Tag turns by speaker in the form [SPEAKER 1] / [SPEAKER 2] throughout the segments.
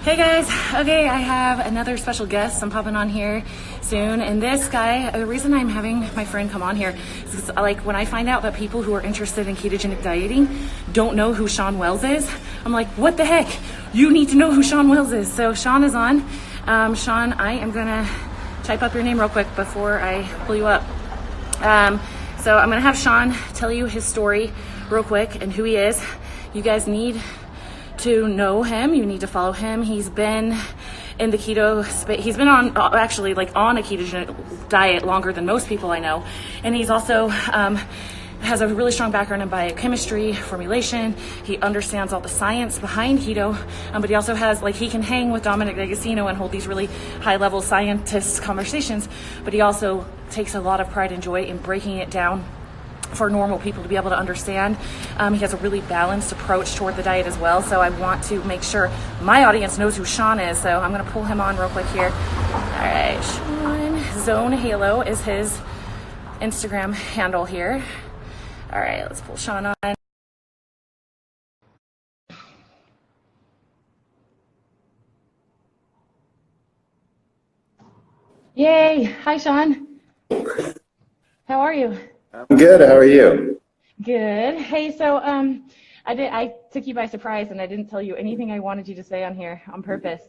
[SPEAKER 1] Hey guys, okay, I have another special guest. I'm popping on here soon, and this guy, the reason I'm having my friend come on here is like when I find out that people who are interested in ketogenic dieting don't know who Shawn Wells is, I'm like, what the heck? You need to know who Shawn Wells is. So Shawn is on. Shawn, I am gonna type up your name real quick before I pull you up. So I'm gonna have Shawn tell you his story real quick and who he is. You guys need to know him, you need to follow him. He's been in the keto space. He's been on actually like on a ketogenic diet longer than most people I know. And he's also has a really strong background in biochemistry, formulation. He understands all the science behind keto, but he also has he can hang with Dominic D'Agostino and hold these really high level scientist conversations, but he also takes a lot of pride and joy in breaking it down for normal people to be able to understand. He has a really balanced approach toward the diet as well. So I want to make sure my audience knows who Shawn is. So I'm gonna pull him on real quick here. All right, Shawn, Zone Halo is his Instagram handle here. All right, let's pull Shawn on. Yay, hi Shawn. How are you?
[SPEAKER 2] I'm good. How are you?
[SPEAKER 1] Good. Hey, so I took you by surprise and I didn't tell you anything I wanted you to say on here on purpose.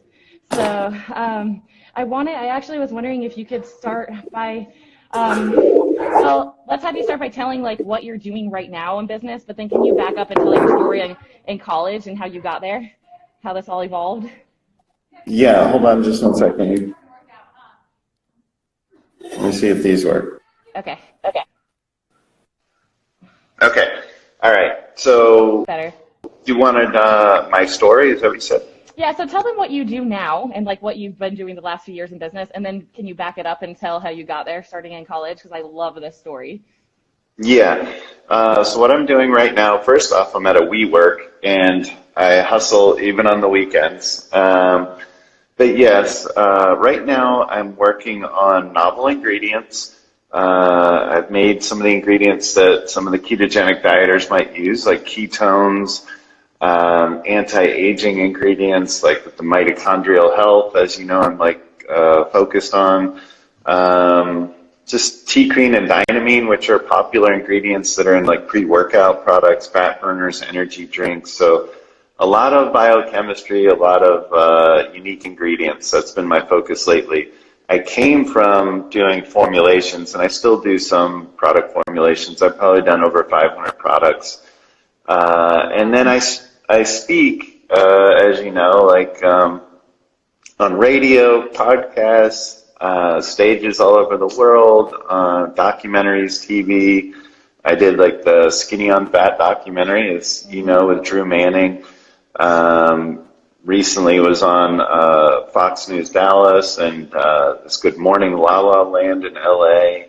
[SPEAKER 1] So I actually was wondering if you could start by well, let's have you start by telling what you're doing right now in business, but then can you back up and tell your story in college and how you got there, how this all evolved?
[SPEAKER 2] Yeah, hold on just one second. Let me see if these work.
[SPEAKER 1] Okay.
[SPEAKER 2] Okay. All right. So
[SPEAKER 1] Better.
[SPEAKER 2] you wanted my story? Is that what you said?
[SPEAKER 1] Yeah, so tell them what you do now and what you've been doing the last few years in business, and then can you back it up and tell how you got there starting in college, because I love this story.
[SPEAKER 2] Yeah. So what I'm doing right now, first off, I'm at a WeWork, and I hustle even on the weekends. But yes, right now I'm working on novel ingredients. I've made some of the ingredients that some of the ketogenic dieters might use, like ketones, anti-aging ingredients, like with the mitochondrial health, as you know, I'm focused on. Just T-cream and dynamine, which are popular ingredients that are in pre-workout products, fat burners, energy drinks. So a lot of biochemistry, a lot of unique ingredients. That's been my focus lately. I came from doing formulations, and I still do some product formulations. I've probably done over 500 products. And then I speak, as you know, on radio, podcasts, stages all over the world, documentaries, TV. I did the Skinny on Fat documentary, as you know, with Drew Manning. Recently was on Fox News Dallas and this Good Morning La La Land in LA.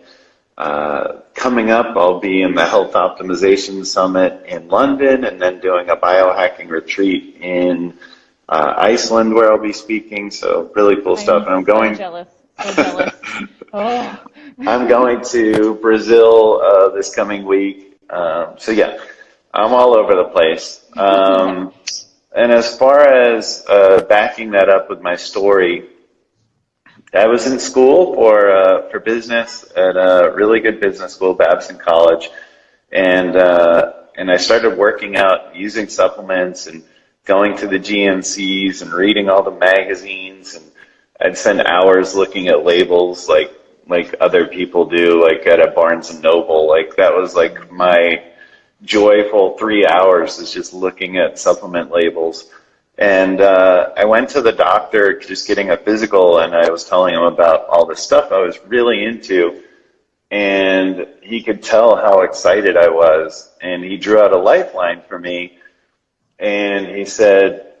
[SPEAKER 2] Coming up, I'll be in the Health Optimization Summit in London, and then doing a biohacking retreat in Iceland where I'll be speaking. So really cool stuff. And I'm going.
[SPEAKER 1] So jealous. So jealous. Oh.
[SPEAKER 2] I'm going to Brazil this coming week. So yeah, I'm all over the place. And as far as backing that up with my story, I was in school for business at a really good business school, Babson College, and I started working out using supplements and going to the GNCs and reading all the magazines, and I'd spend hours looking at labels like other people do, at a Barnes and Noble. That was my joyful 3 hours is just looking at supplement labels. And I went to the doctor just getting a physical, and I was telling him about all the stuff I was really into, and he could tell how excited I was, and he drew out a lifeline for me, and he said,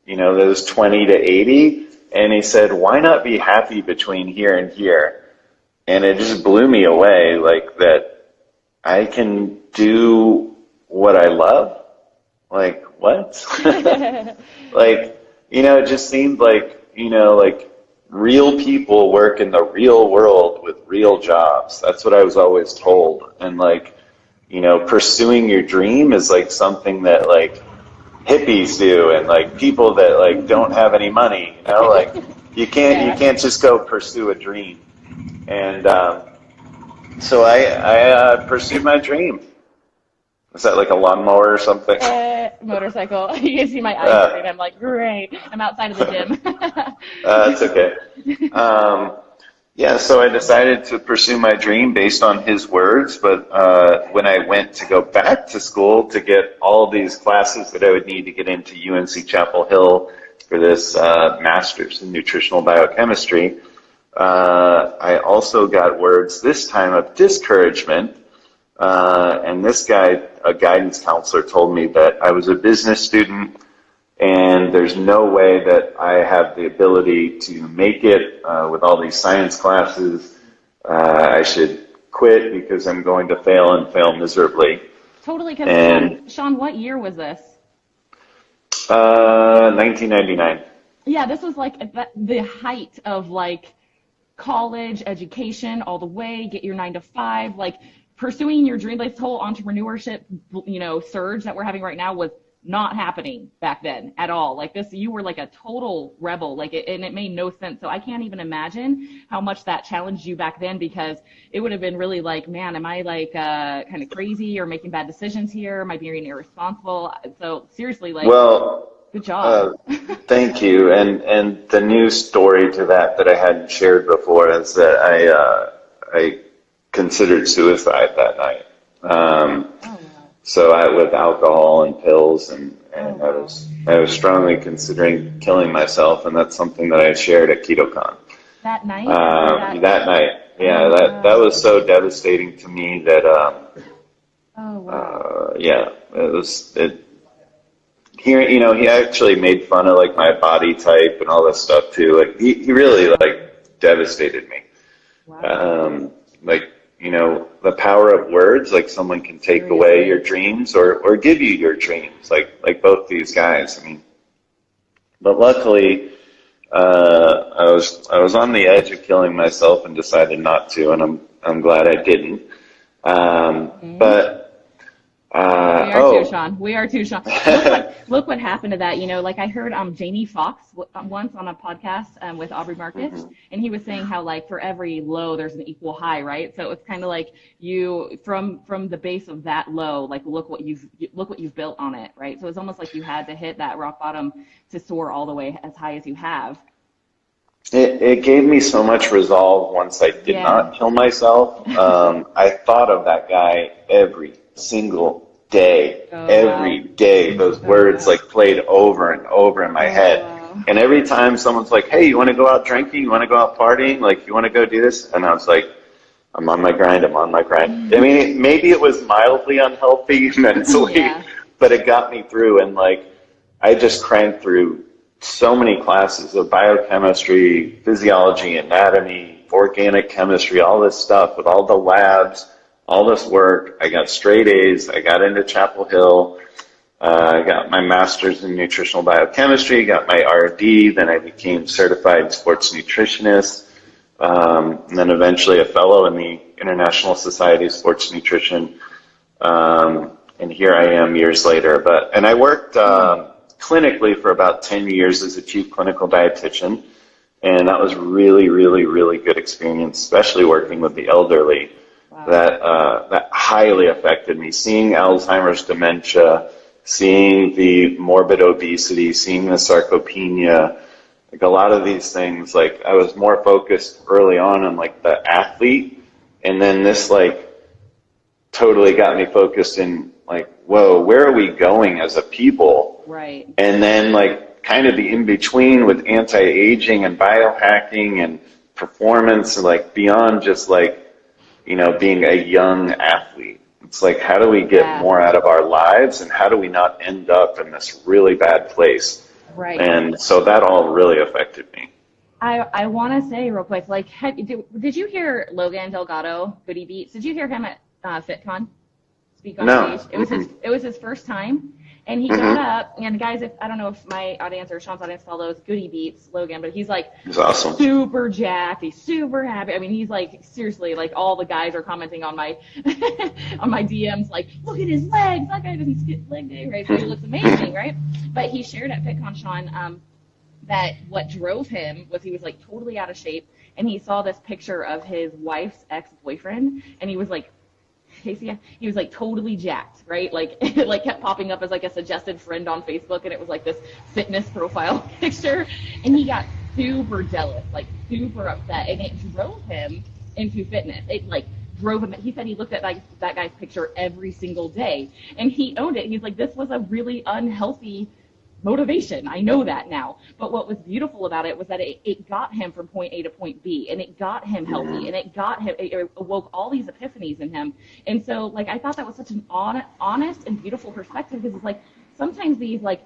[SPEAKER 2] there's 20 to 80, and he said, why not be happy between here and here? And it just blew me away, that I can do what I love? What? It just seemed real people work in the real world with real jobs. That's what I was always told. And pursuing your dream is something that hippies do, and like people that like don't have any money. You know, like you can't just go pursue a dream. And so I pursued my dream. Is that like a lawnmower or something?
[SPEAKER 1] Motorcycle. You can see my eyes green. I'm like, great. I'm outside of the gym.
[SPEAKER 2] That's okay. Yeah, so I decided to pursue my dream based on his words, but when I went to go back to school to get all these classes that I would need to get into UNC Chapel Hill for this master's in nutritional biochemistry, I also got words this time of discouragement, and this guy, a guidance counselor, told me that I was a business student and there's no way that I have the ability to make it with all these science classes. I should quit because I'm going to fail and fail miserably.
[SPEAKER 1] Totally. Because Shawn, what year was this?
[SPEAKER 2] 1999.
[SPEAKER 1] Yeah, this was like the height of like college education all the way, get your 9 to 5, like pursuing your dream. Like this whole entrepreneurship, surge that we're having right now was not happening back then at all. Like this, you were like a total rebel, like and it made no sense. So I can't even imagine how much that challenged you back then, because it would have been really like, man, am I like kind of crazy or making bad decisions here? Am I being irresponsible? So seriously, like, well, good job.
[SPEAKER 2] Thank you. And the new story to that I hadn't shared before is that I considered suicide that night. So with alcohol and pills, and I was strongly considering killing myself, and that's something that I shared at KetoCon.
[SPEAKER 1] That night?
[SPEAKER 2] That night, yeah. That was so devastating to me that it was. He actually made fun of like my body type and all this stuff too. Like he really like devastated me.
[SPEAKER 1] Wow.
[SPEAKER 2] The power of words, like someone can take away your dreams or give you your dreams, like both these guys. I mean, but luckily, I was on the edge of killing myself and decided not to, and I'm glad I didn't. But
[SPEAKER 1] we are too, Shawn. Look what happened to that. Like I heard Jamie Foxx once on a podcast with Aubrey Marcus, and he was saying how like for every low there's an equal high, right? So it's kind of like you from the base of that low, like look what you've built on it, right? So it's almost like you had to hit that rock bottom to soar all the way as high as you have.
[SPEAKER 2] It gave me so much resolve once I did not kill myself. I thought of that guy every single day, every day. Those words like played over and over in my head. And every time someone's like, hey, you want to go out drinking? You want to go out partying? Like, you want to go do this? And I was like, I'm on my grind. I mean, maybe it was mildly unhealthy mentally, but it got me through. And like, I just cranked through so many classes of biochemistry, physiology, anatomy, organic chemistry, all this stuff with all the labs, all this work. I got straight A's. I got into Chapel Hill. I got my master's in nutritional biochemistry, got my RD, then I became certified sports nutritionist, and then eventually a fellow in the International Society of Sports Nutrition. And here I am years later. And I worked clinically for about 10 years as a chief clinical dietitian, and that was really, really, really good experience, especially working with the elderly. That highly affected me. Seeing Alzheimer's, dementia, seeing the morbid obesity, seeing the sarcopenia, like a lot of these things, like I was more focused early on like the athlete, and then this like totally got me focused in like, whoa, where are we going as a people?
[SPEAKER 1] Right.
[SPEAKER 2] And then like kind of the in-between with anti-aging and biohacking and performance, and like beyond just like, being a young athlete. It's like, how do we get more out of our lives, and how do we not end up in this really bad place?
[SPEAKER 1] Right.
[SPEAKER 2] And so that all really affected me.
[SPEAKER 1] I want to say real quick, like, did you hear Logan Delgado, Goody Beats? Did you hear him at FitCon speak on stage? It was his first time. And he got up, and guys, I don't know if my audience or Sean's audience follows Goody Beats Logan, but he's like
[SPEAKER 2] He's awesome.
[SPEAKER 1] super jacked. He's super happy. I mean, he's like, seriously, like all the guys are commenting on my on my DMs, like, look at his legs. That guy doesn't skip leg day, right? So he looks amazing, right? But he shared at FitCon, Sean, that what drove him was he was like totally out of shape, and he saw this picture of his wife's ex-boyfriend, and he was like, Casey, he was like totally jacked, right? Like it like kept popping up as like a suggested friend on Facebook, and it was like this fitness profile picture, and he got super jealous, like super upset, and it drove him into fitness. It like drove him. He said he looked at that guy's picture every single day, and he owned it. He's like, this was a really unhealthy motivation. I know that now. But what was beautiful about it was that it got him from point A to point B, and it got him healthy, and it awoke all these epiphanies in him. And so, like, I thought that was such an honest and beautiful perspective, because it's like sometimes these like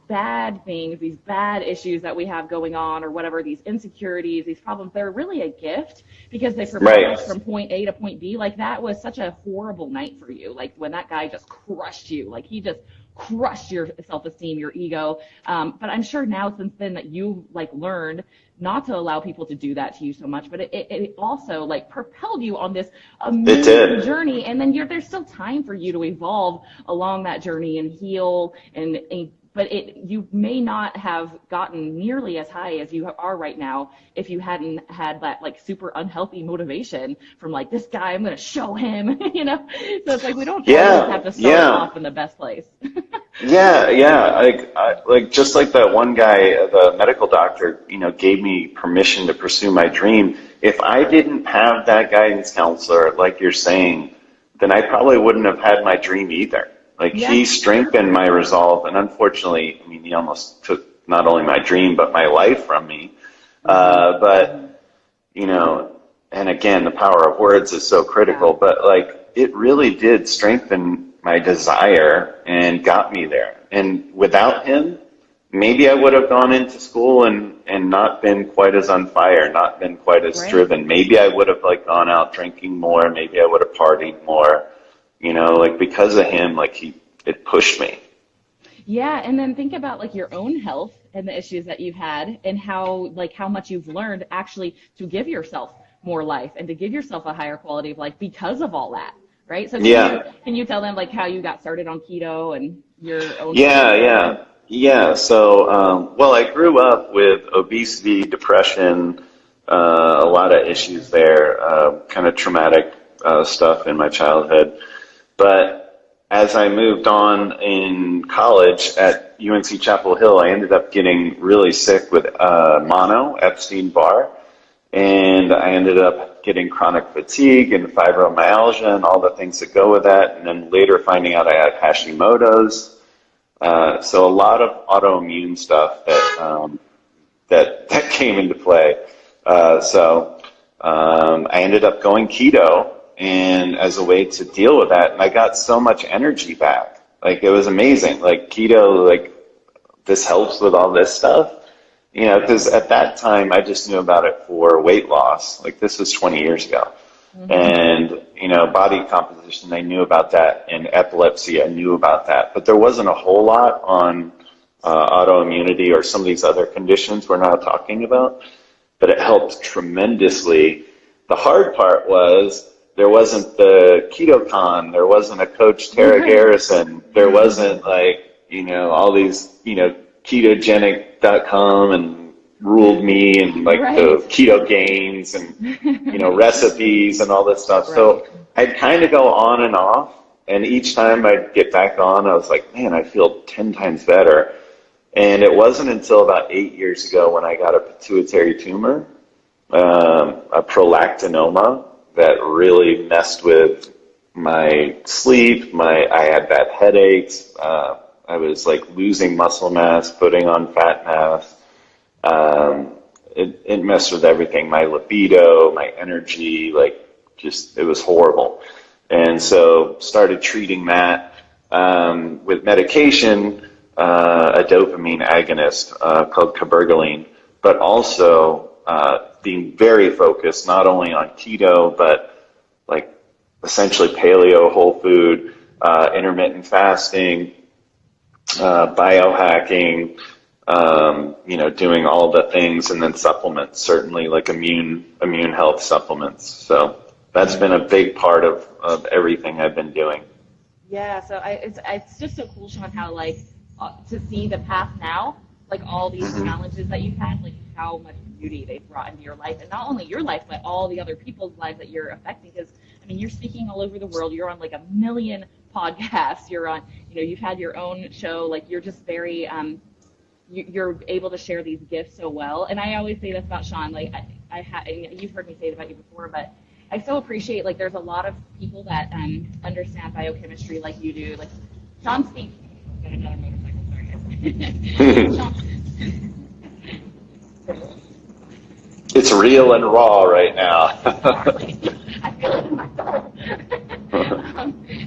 [SPEAKER 1] bad things, these bad issues that we have going on, or whatever, these insecurities, these problems, they're really a gift, because they propel us from point A to point B. Like, that was such a horrible night for you, like when that guy just crushed you, like he just crushed your self-esteem, your ego. But I'm sure now, since then, that you've like learned not to allow people to do that to you so much, but it also like propelled you on this amazing journey. And then there's still time for you to evolve along that journey and heal, but you may not have gotten nearly as high as you are right now if you hadn't had that like super unhealthy motivation from like, this guy, I'm going to show him, you know? So it's like, we don't always have to start off in the best place. Like just like that one guy, the medical doctor, you know, gave me permission to pursue my dream. If I didn't have that guidance counselor, like you're saying, then I probably wouldn't have had my dream either. Like, he strengthened my resolve, and unfortunately, I mean, he almost took not only my dream, but my life from me. But, you know, and again, the power of words is so critical, but like, it really did strengthen my desire and got me there. And without him, maybe I would have gone into school and not been quite as on fire, not been quite as driven. Maybe I would have like gone out drinking more. Maybe I would have partied more. You know, like, because of him, like, it pushed me. Yeah, and then think about like your own health and the issues that you've had, and how much you've learned actually to give yourself more life and to give yourself a higher quality of life because of all that, right? So can you tell them like how you got started on keto and your own?
[SPEAKER 2] Yeah. So, well, I grew up with obesity, depression, a lot of issues there, kind of traumatic stuff in my childhood. But as I moved on in college at UNC Chapel Hill, I ended up getting really sick with mono, Epstein-Barr, and I ended up getting chronic fatigue and fibromyalgia and all the things that go with that, and then later finding out I had Hashimoto's. So a lot of autoimmune stuff that came into play. So I ended up going keto, and as a way to deal with that, and I got so much energy back. Like, it was amazing. Like, keto, like, this helps with all this stuff. You know, because at that time, I just knew about it for weight loss. Like, this was 20 years ago. Mm-hmm. And, you know, body composition, I knew about that. And epilepsy, I knew about that. But there wasn't a whole lot on autoimmunity or some of these other conditions we're not talking about. But it helped tremendously. The hard part was, there wasn't the KetoCon, there wasn't a Coach Tara Garrison, there wasn't like, you know, all these, you know, ketogenic.com and Ruled Me and like the keto gains and, you know, recipes and all this stuff. So I'd kind of go on and off, and each time I'd get back on, I was like, man, I feel 10 times better. And it wasn't until about 8 years ago when I got a pituitary tumor, a prolactinoma, that really messed with my sleep. I had bad headaches. I was like losing muscle mass, putting on fat mass. It messed with everything. My libido, my energy, like, just, it was horrible. And so started treating that with medication, a dopamine agonist called cabergoline, but also being very focused not only on keto, but like essentially paleo, whole food, intermittent fasting, biohacking, doing all the things, and then supplements, certainly like immune health supplements. So that's been a big part of everything I've been doing.
[SPEAKER 1] Yeah, so it's just so cool, Shawn, how like to see the path now, like all these challenges that you've had, like how much beauty they've brought into your life, and not only your life, but all the other people's lives that you're affecting. Because I mean, you're speaking all over the world. You're on like 1 million podcasts. You're on, you've had your own show. Like you're just very, you're able to share these gifts so well. And I always say this about Shawn. Like you've heard me say it about you before, but I so appreciate, like, there's a lot of people that understand biochemistry like you do. Like, Shawn speaks. Got another motorcycle, sorry guys.
[SPEAKER 2] It's real and raw right now.
[SPEAKER 1] I feel it in my soul.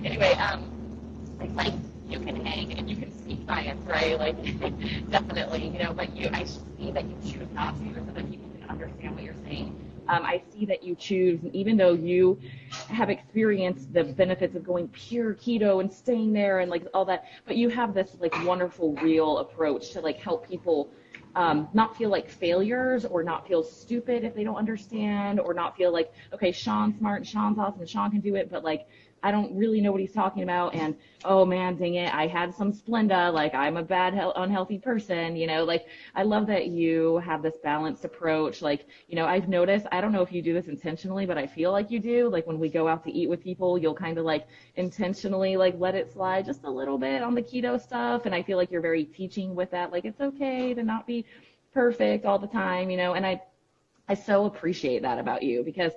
[SPEAKER 1] Anyway, it's like you can hang and you can speak science, right? Like, definitely, but I see that you choose not to so that people can understand what you're saying. I see that you choose, even though you have experienced the benefits of going pure keto and staying there and like all that, but you have this like wonderful, real approach to like help people not feel like failures or not feel stupid if they don't understand, or not feel like, okay, Shawn's smart, Shawn's awesome, and Shawn can do it, but like, I don't really know what he's talking about, and oh man, dang it, I had some Splenda, like I'm a bad, unhealthy person, like I love that you have this balanced approach. Like, I've noticed, I don't know if you do this intentionally, but I feel like you do. Like when we go out to eat with people, you'll kind of like intentionally like let it slide just a little bit on the keto stuff, and I feel like you're very teaching with that. Like it's okay to not be perfect all the time, and I so appreciate that about you, because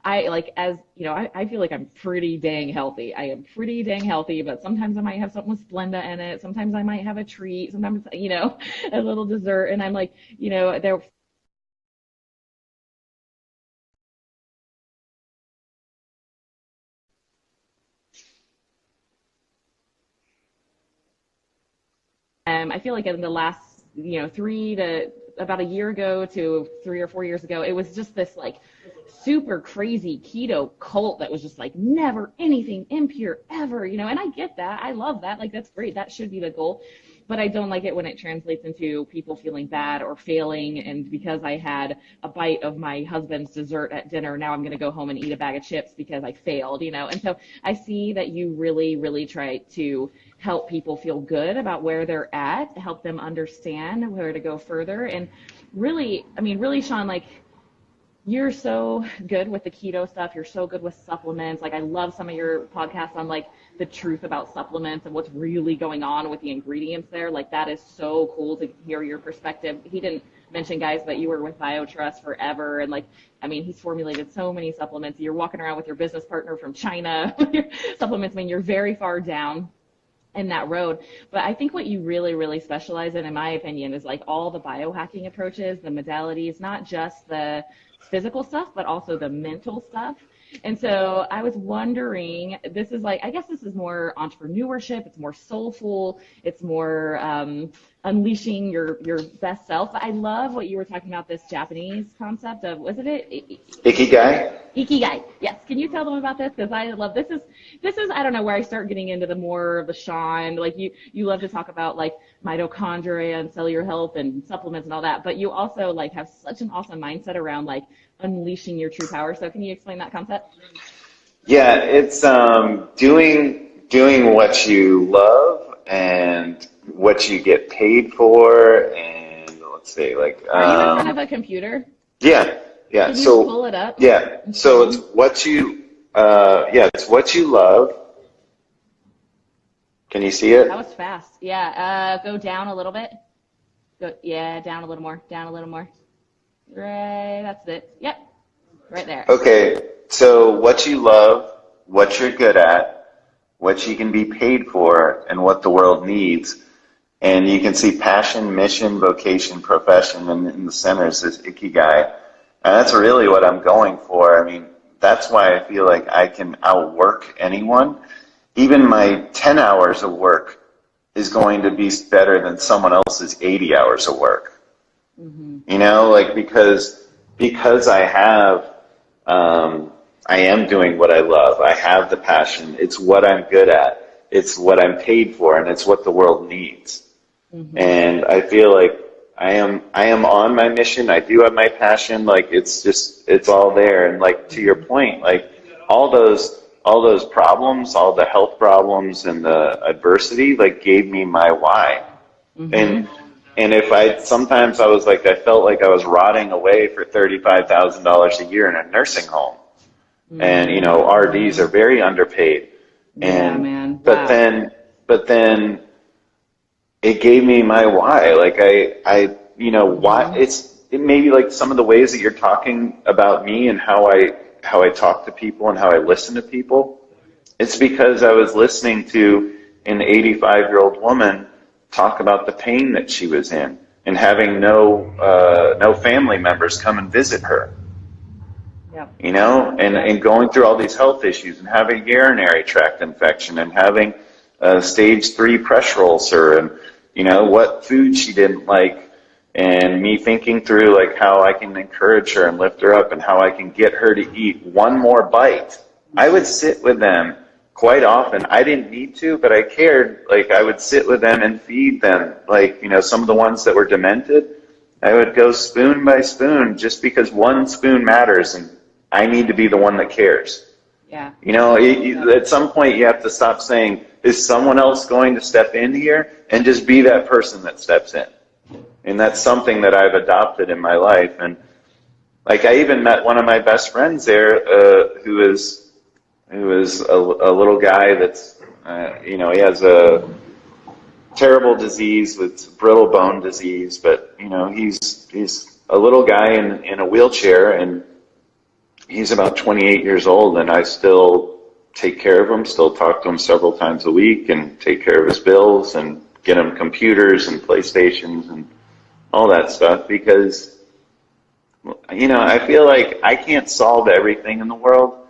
[SPEAKER 1] I like, as I feel like I'm pretty dang healthy. I am pretty dang healthy, but sometimes I might have something with Splenda in it. Sometimes I might have a treat. Sometimes, a little dessert. And I'm like, there. I feel like in the last, about a year ago to 3 or 4 years ago, it was just this like super crazy keto cult that was just like never anything impure ever, and I get that. I love that. Like, that's great. That should be the goal. But I don't like it when it translates into people feeling bad or failing. And because I had a bite of my husband's dessert at dinner, now I'm going to go home and eat a bag of chips because I failed, And so I see that you really, really try to help people feel good about where they're at, help them understand where to go further. And really, Shawn, like, you're so good with the keto stuff. You're so good with supplements. Like, I love some of your podcasts on like the truth about supplements and what's really going on with the ingredients there. Like, that is so cool to hear your perspective. He didn't mention, guys, that you were with BioTrust forever. And like, he's formulated so many supplements. You're walking around with your business partner from China. Your supplements, you're very far down in that road. But I think what you really, really specialize in my opinion, is like all the biohacking approaches, the modalities, not just the physical stuff, but also the mental stuff. And so I was wondering, this is like, I guess this is more entrepreneurship. It's more soulful. It's more unleashing your best self. But I love what you were talking about, this Japanese concept of, wasn't it?
[SPEAKER 2] Ikigai?
[SPEAKER 1] Ikigai. Yes. Can you tell them about this? Because I love, this is, I don't know, where I start getting into the more of the Shawn. Like you love to talk about like mitochondria and cellular health and supplements and all that, but you also like have such an awesome mindset around like unleashing your true power. So can you explain that concept?
[SPEAKER 2] Yeah, it's doing what you love and what you get paid for, and let's see, like
[SPEAKER 1] are you in front of a computer?
[SPEAKER 2] Yeah.
[SPEAKER 1] Can you pull it up?
[SPEAKER 2] Yeah. So it's what you it's what you love. Can you see it?
[SPEAKER 1] That was fast. Yeah. Go down a little bit. Down a little more. Down a little more. Right, that's it. Yep. Right there.
[SPEAKER 2] Okay. So what you love, what you're good at, what you can be paid for, and what the world needs. And you can see passion, mission, vocation, profession, and in the center is this Ikigai. And that's really what I'm going for. That's why I feel like I can outwork anyone. Even my 10 hours of work is going to be better than someone else's 80 hours of work. Mm-hmm. Because I have, I am doing what I love. I have the passion. It's what I'm good at. it's what I'm paid for, and it's what the world needs. And I feel like I am on my mission. I do have my passion. Like, it's all there. And like, to your point, like all those problems, all the health problems and the adversity, like gave me my why. And sometimes I was like, I felt like I was rotting away for $35,000 a year in a nursing home. And, you know, RDs are very underpaid. And,
[SPEAKER 3] man. Wow.
[SPEAKER 2] but then it gave me my why. Like you know, why it may be like some of the ways that you're talking about me and how I talk to people and how I listen to people. It's because I was listening to an 85-year-old woman talk about the pain that she was in and having no family members come and visit her.
[SPEAKER 3] Yep.
[SPEAKER 2] You know, and going through all these health issues and having urinary tract infection and having stage 3 pressure ulcer, and, you know, what food she didn't like, and me thinking through like how I can encourage her and lift her up and how I can get her to eat one more bite. I would sit with them quite often. I didn't need to, but I cared. Like, I would sit with them and feed them. Like, you know, some of the ones that were demented, I would go spoon by spoon just because one spoon matters, and I need to be the one that cares.
[SPEAKER 3] Yeah.
[SPEAKER 2] You know, at some point you have to stop saying, is someone else going to step in here? And just be that person that steps in. And that's something that I've adopted in my life. And like, I even met one of my best friends there, who is a little guy that's, you know, he has a terrible disease with brittle bone disease, but, you know, he's a little guy in a wheelchair, and he's about 28 years old, and I still take care of him, still talk to him several times a week, and take care of his bills and get him computers and PlayStations and all that stuff, because, you know, I feel like I can't solve everything in the world,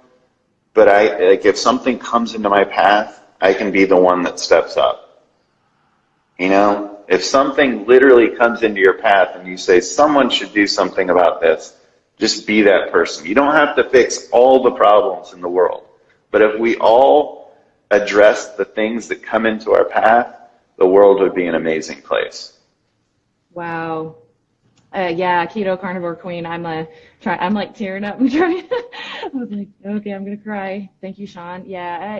[SPEAKER 2] but like, if something comes into my path, I can be the one that steps up. You know, if something literally comes into your path and you say, someone should do something about this, just be that person. You don't have to fix all the problems in the world, but if we all address the things that come into our path, the world would be an amazing place.
[SPEAKER 3] Wow. Yeah, keto carnivore queen. I'm like tearing up and trying. I was like, okay, I'm gonna cry. Thank you, Shawn. Yeah,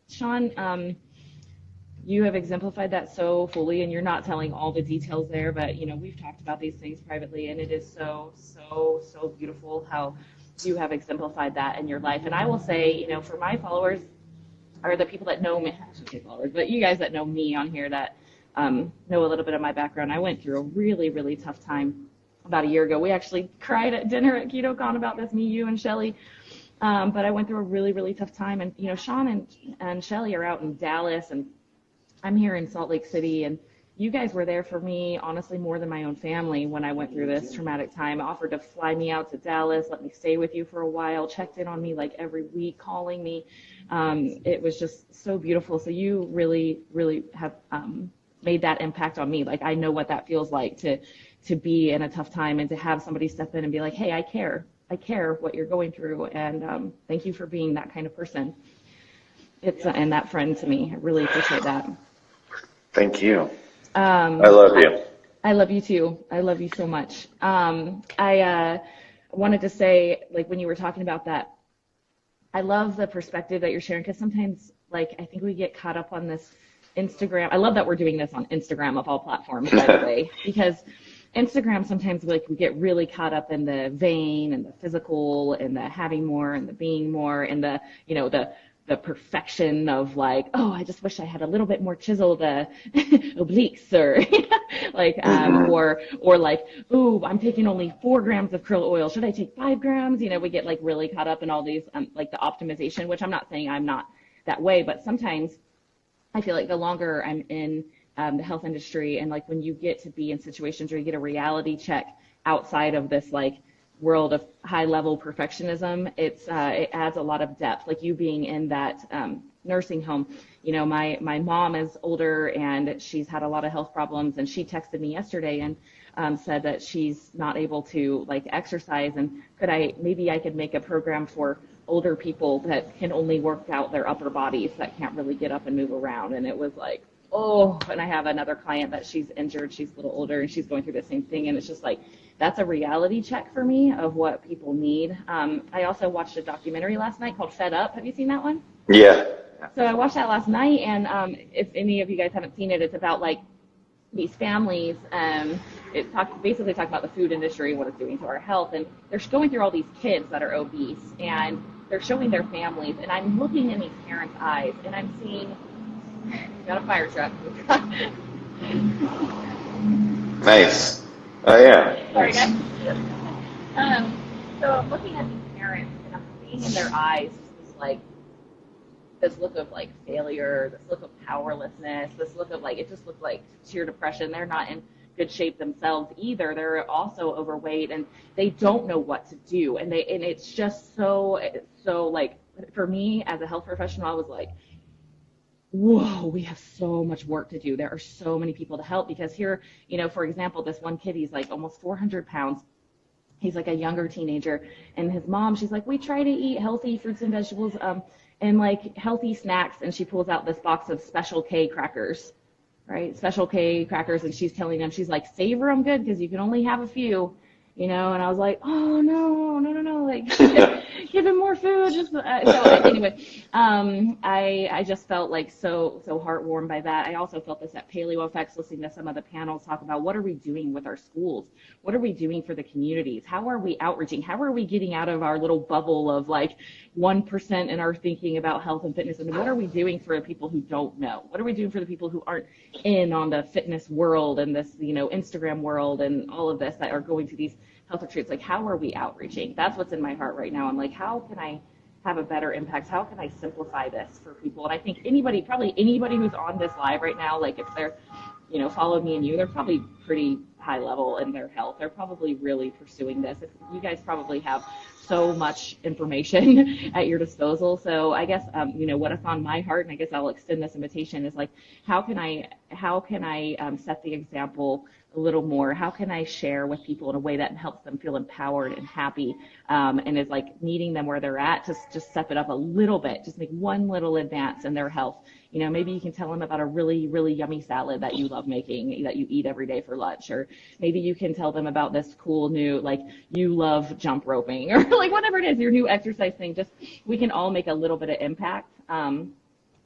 [SPEAKER 3] Shawn, you have exemplified that so fully, and you're not telling all the details there, but you know, we've talked about these things privately, and it is so beautiful how you have exemplified that in your life. And I will say, you know, for my followers, or the people that know me, I shouldn't say followers, but you guys that know me on here that know a little bit of my background, I went through a really tough time about a year ago. We actually cried at dinner at KetoCon about this, me, you, and Shelly. But I went through a really tough time, and you know, Shawn and Shelly are out in Dallas, and I'm here in Salt Lake City, and you guys were there for me, honestly, more than my own family when I went through this traumatic time. Offered to fly me out to Dallas, let me stay with you for a while, checked in on me like every week, calling me. It was just so beautiful. So you really have made that impact on me. Like, I know what that feels like to be in a tough time and to have somebody step in and be like, hey, I care what you're going through, and thank you for being that kind of person. It's and that friend to me. I really appreciate that.
[SPEAKER 2] Thank you. I love you.
[SPEAKER 3] I love you too. I love you so much. I wanted to say, like, when you were talking about that, I love the perspective that you're sharing, because sometimes, like, I think we get caught up on this Instagram. I love that we're doing this on Instagram of all platforms, by the way, because Instagram sometimes, like, we get really caught up in the vain and the physical and the having more and the being more and the, you know, the perfection of, like, oh, I just wish I had a little bit more chiseled obliques, or like, or like, ooh, I'm taking only 4 grams of krill oil. Should I take 5 grams? You know, we get like really caught up in all these, like the optimization, which I'm not saying I'm not that way, but sometimes I feel like the longer I'm in the health industry, and like when you get to be in situations where you get a reality check outside of this, like, world of high level perfectionism, it adds a lot of depth. Like you being in that nursing home, you know, my mom is older and she's had a lot of health problems, and she texted me yesterday, and said that she's not able to like exercise, and maybe I could make a program for older people that can only work out their upper bodies, that can't really get up and move around. And it was like, oh, and I have another client that she's injured, she's a little older, and she's going through the same thing. And it's just like, that's a reality check for me of what people need. I also watched a documentary last night called Fed Up. Have you seen that one?
[SPEAKER 2] Yeah.
[SPEAKER 3] So I watched that last night, and if any of you guys haven't seen it, it's about like these families. Basically talk about the food industry, what it's doing to our health, and they're going through all these kids that are obese, and they're showing their families, and I'm looking in these parents' eyes, and I'm seeing, got a fire truck.
[SPEAKER 2] Nice. Oh yeah.
[SPEAKER 3] Sorry, guys. So I'm looking at these parents, and I'm seeing in their eyes this look of like failure, this look of powerlessness, this look of like, it just looked like sheer depression. They're not in good shape themselves either. They're also overweight, and they don't know what to do. And it's just so like, for me as a health professional, I was like, whoa, we have so much work to do. There are so many people to help, because here, for example, this one kid, he's like almost 400 pounds. He's like a younger teenager, and his mom, she's like, we try to eat healthy fruits and vegetables, and like healthy snacks. And she pulls out this box of Special K crackers, right? Special K crackers. And she's telling them, she's like, savor them good, because you can only have a few, and I was like, oh no, like give him more food. So anyway, I just felt like so heartwarmed by that. I also felt this at Paleo Effects, listening to some of the panels talk about what are we doing with our schools? What are we doing for the communities? How are we outreaching? How are we getting out of our little bubble of like 1% in our thinking about health and fitness? And what are we doing for the people who don't know? What are we doing for the people who aren't in on the fitness world and this, Instagram world and all of this, that are going to these health retreats? Like, how are we outreaching? That's what's in my heart right now. I'm like, how can I have a better impact? How can I simplify this for people? And I think probably anybody who's on this live right now, like if they're, followed me and you, they're probably pretty high level in their health. They're probably really pursuing this. You guys probably have so much information at your disposal. So I guess, what's on my heart, and I guess I'll extend this invitation, is like, how can I set the example a little more? How can I share with people in a way that helps them feel empowered and happy, and is like meeting them where they're at, to just step it up a little bit, just make one little advance in their health. Maybe you can tell them about a really, really yummy salad that you love making, that you eat every day for lunch, or maybe you can tell them about this cool new, like, you love jump roping, or like whatever it is, your new exercise thing. Just, we can all make a little bit of impact.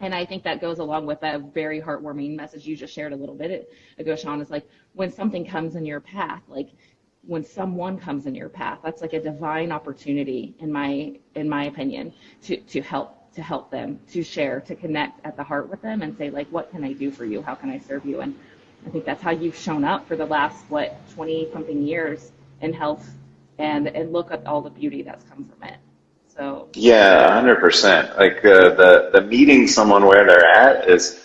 [SPEAKER 3] And I think that goes along with a very heartwarming message you just shared a little bit ago, Shawn, is like, when something comes in your path, like when someone comes in your path, that's like a divine opportunity, in my opinion, to help them, to share, to connect at the heart with them and say, like, what can I do for you? How can I serve you? And I think that's how you've shown up for the last, 20 something years in health, and look at all the beauty that's come from it. So
[SPEAKER 2] yeah, 100%. Like the meeting someone where they're at is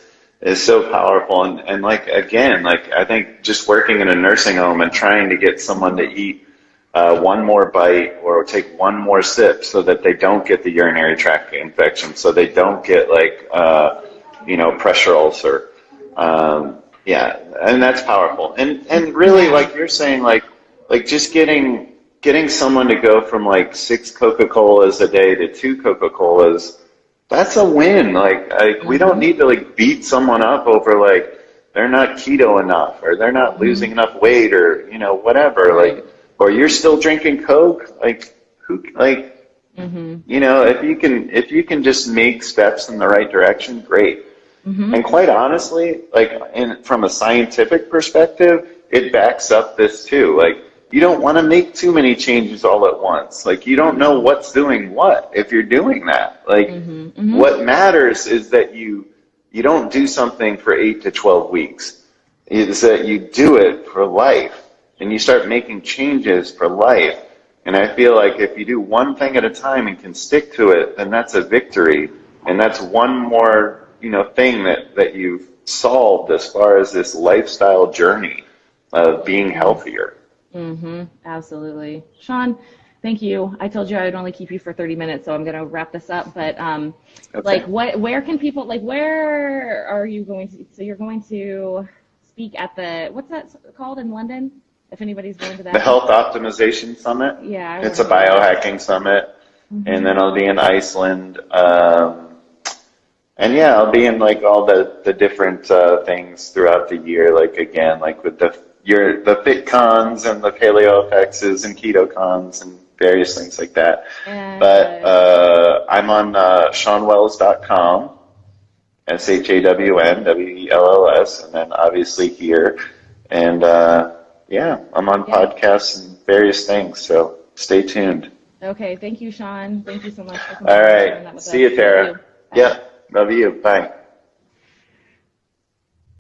[SPEAKER 2] so powerful. And like, again, like, I think just working in a nursing home and trying to get someone to eat one more bite or take one more sip so that they don't get the urinary tract infection, so they don't get like pressure ulcer. Yeah, and that's powerful. And really, like you're saying, like just getting someone to go from like 6 Coca-Colas a day to 2 Coca-Colas, that's a win. Like we don't need to like beat someone up over like they're not keto enough, or they're not losing enough weight, or whatever. Like, or you're still drinking Coke. Like who? Like if you can just make steps in the right direction, great. And quite honestly, like from a scientific perspective, it backs up this too. Like, you don't want to make too many changes all at once. Like, you don't know what's doing what if you're doing that. Like, what matters is that you don't do something for 8 to 12 weeks. It's that you do it for life, and you start making changes for life. And I feel like if you do one thing at a time and can stick to it, then that's a victory. And that's one more, thing that you've solved as far as this lifestyle journey of being healthier.
[SPEAKER 3] Absolutely. Shawn, thank you. I told you I would only keep you for 30 minutes, so I'm going to wrap this up. But
[SPEAKER 2] Okay.
[SPEAKER 3] like, where can people, like, where are you going to? So you're going to speak at the, what's that called in London? if anybody's going to that.
[SPEAKER 2] The Health Optimization Summit.
[SPEAKER 3] Yeah.
[SPEAKER 2] It's a biohacking summit. And then I'll be in Iceland. And yeah, I'll be in like all the different things throughout the year. Like again, like with the fit cons and the paleo FXs and keto cons and various things like that.
[SPEAKER 3] And,
[SPEAKER 2] but I'm on ShawnWells.com, ShawnWells, and then obviously here. And yeah, I'm on podcasts and various things. So stay tuned.
[SPEAKER 3] Okay, thank you, Shawn. Thank you so much.
[SPEAKER 2] All right, see you, Tara. Yeah, love you. Bye.